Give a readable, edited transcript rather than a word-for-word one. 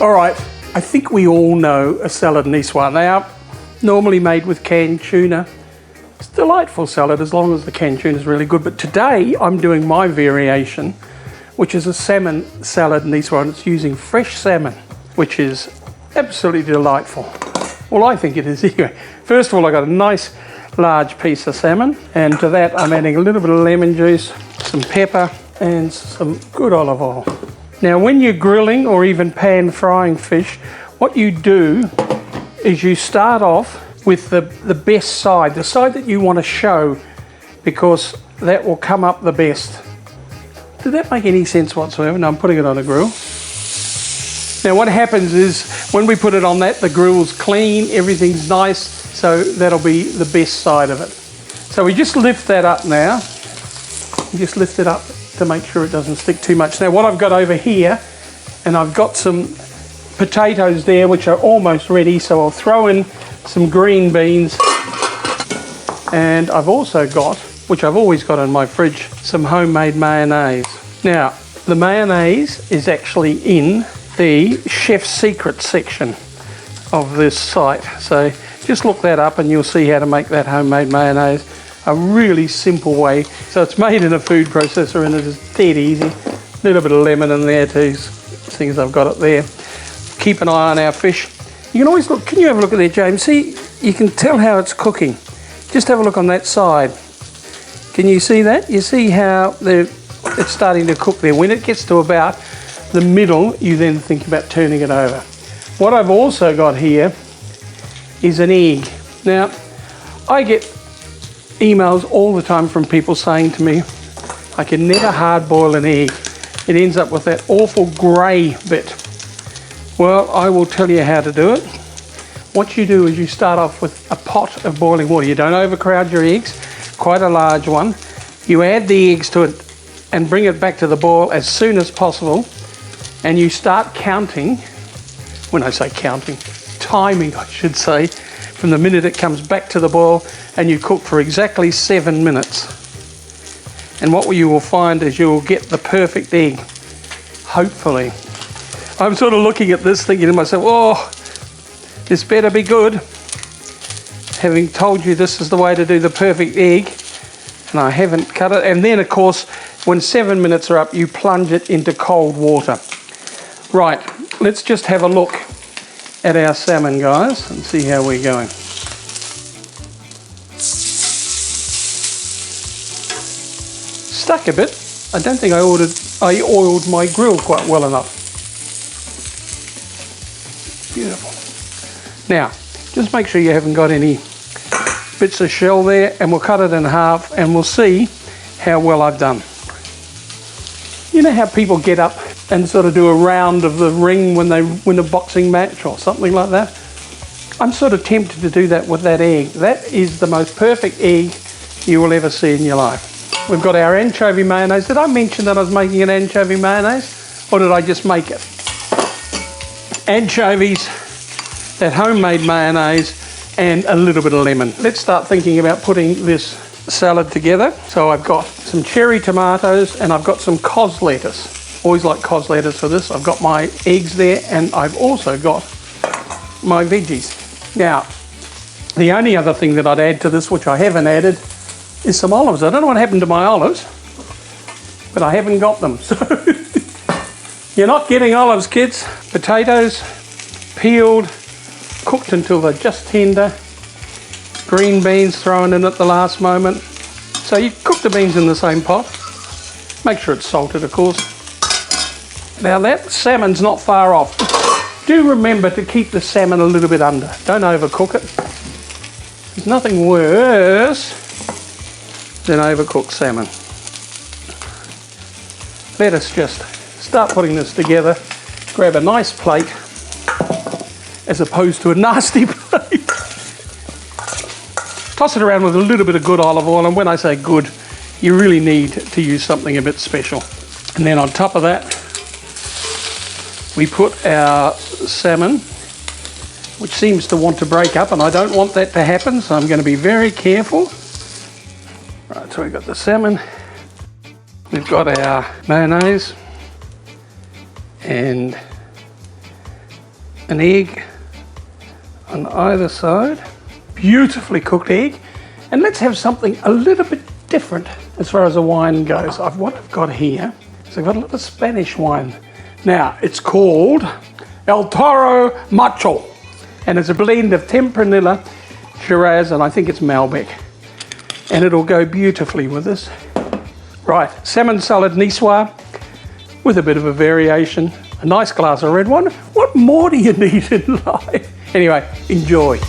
All right, I think we all know a salad niçoise. They are normally made with canned tuna. It's a delightful salad as long as the canned tuna is really good. But today I'm doing my variation, which is a salmon salad niçoise, and it's using fresh salmon, which is absolutely delightful. Well, I think it is anyway. First of all, I got a nice large piece of salmon, and to that I'm adding a little bit of lemon juice, some pepper, and some good olive oil. Now, when you're grilling or even pan frying fish, what you do is you start off with the best side, the side that you want to show, because that will come up the best. Did that make any sense whatsoever? No, I'm putting it on a grill. Now what happens is when we put it on that, the grill's clean, everything's nice, so that'll be the best side of it. So we just lift that up now. Just lift it up to make sure it doesn't stick too much. Now what I've got over here, and I've got some potatoes there which are almost ready, so I'll throw in some green beans, and I've also got, which I've always got in my fridge, some homemade mayonnaise. Now the mayonnaise is actually in the chef's secret section of this site, so just look that up and you'll see how to make that homemade mayonnaise. A really simple way. So it's made in a food processor and it is dead easy. A little bit of lemon in there too, things I've got it there. Keep an eye on our fish. You can always look, can you have a look at there, James? See, you can tell how it's cooking. Just have a look on that side. Can you see that? You see how it's starting to cook there. When it gets to about the middle, you then think about turning it over. What I've also got here is an egg. Now, I get emails all the time from people saying to me, I can never hard boil an egg. It ends up with that awful grey bit. Well, I will tell you how to do it. What you do is you start off with a pot of boiling water. You don't overcrowd your eggs, quite a large one. You add the eggs to it and bring it back to the boil as soon as possible. And you start counting, when I say counting, timing I should say, from the minute it comes back to the boil, and you cook for exactly 7 minutes. And what you will find is you will get the perfect egg, hopefully. I'm sort of looking at this thinking to myself, oh, this better be good. Having told you this is the way to do the perfect egg, and I haven't cut it. And then of course, when 7 minutes are up, you plunge it into cold water. Right, let's just have a look at our salmon, guys, and see how we're going. Stuck a bit. I don't think I oiled my grill quite well enough. Beautiful. Now, just make sure you haven't got any bits of shell there, and we'll cut it in half and we'll see how well I've done. You know how people get up and sort of do a round of the ring when they win a boxing match or something like that? I'm sort of tempted to do that with that egg. That is the most perfect egg you will ever see in your life. We've got our anchovy mayonnaise. Did I mention that I was making an anchovy mayonnaise, or did I just make it? Anchovies, that homemade mayonnaise, and a little bit of lemon. Let's start thinking about putting this salad together. So I've got some cherry tomatoes and I've got some cos lettuce. Always like cos lettuce for this. I've got my eggs there, and I've also got my veggies. Now, the only other thing that I'd add to this, which I haven't added, is some olives. I don't know what happened to my olives, but I haven't got them. So you're not getting olives, kids. Potatoes, peeled, cooked until they're just tender. Green beans thrown in at the last moment. So you cook the beans in the same pot. Make sure it's salted, of course. Now that salmon's not far off. Do remember to keep the salmon a little bit under. Don't overcook it. There's nothing worse than overcooked salmon. Let us just start putting this together. Grab a nice plate as opposed to a nasty plate. Toss it around with a little bit of good olive oil, and when I say good, you really need to use something a bit special. And then on top of that, we put our salmon, which seems to want to break up, and I don't want that to happen, so I'm going to be very careful. Right, so we've got the salmon, we've got our mayonnaise, and an egg on either side. Beautifully cooked egg. And let's have something a little bit different as far as the wine goes. What I've got here is I've got a little Spanish wine. Now, it's called El Toro Macho. And it's a blend of Tempranillo, Shiraz, and I think it's Malbec. And it'll go beautifully with this. Right, salmon salad niçoise with a bit of a variation. A nice glass of red wine. What more do you need in life? Anyway, enjoy.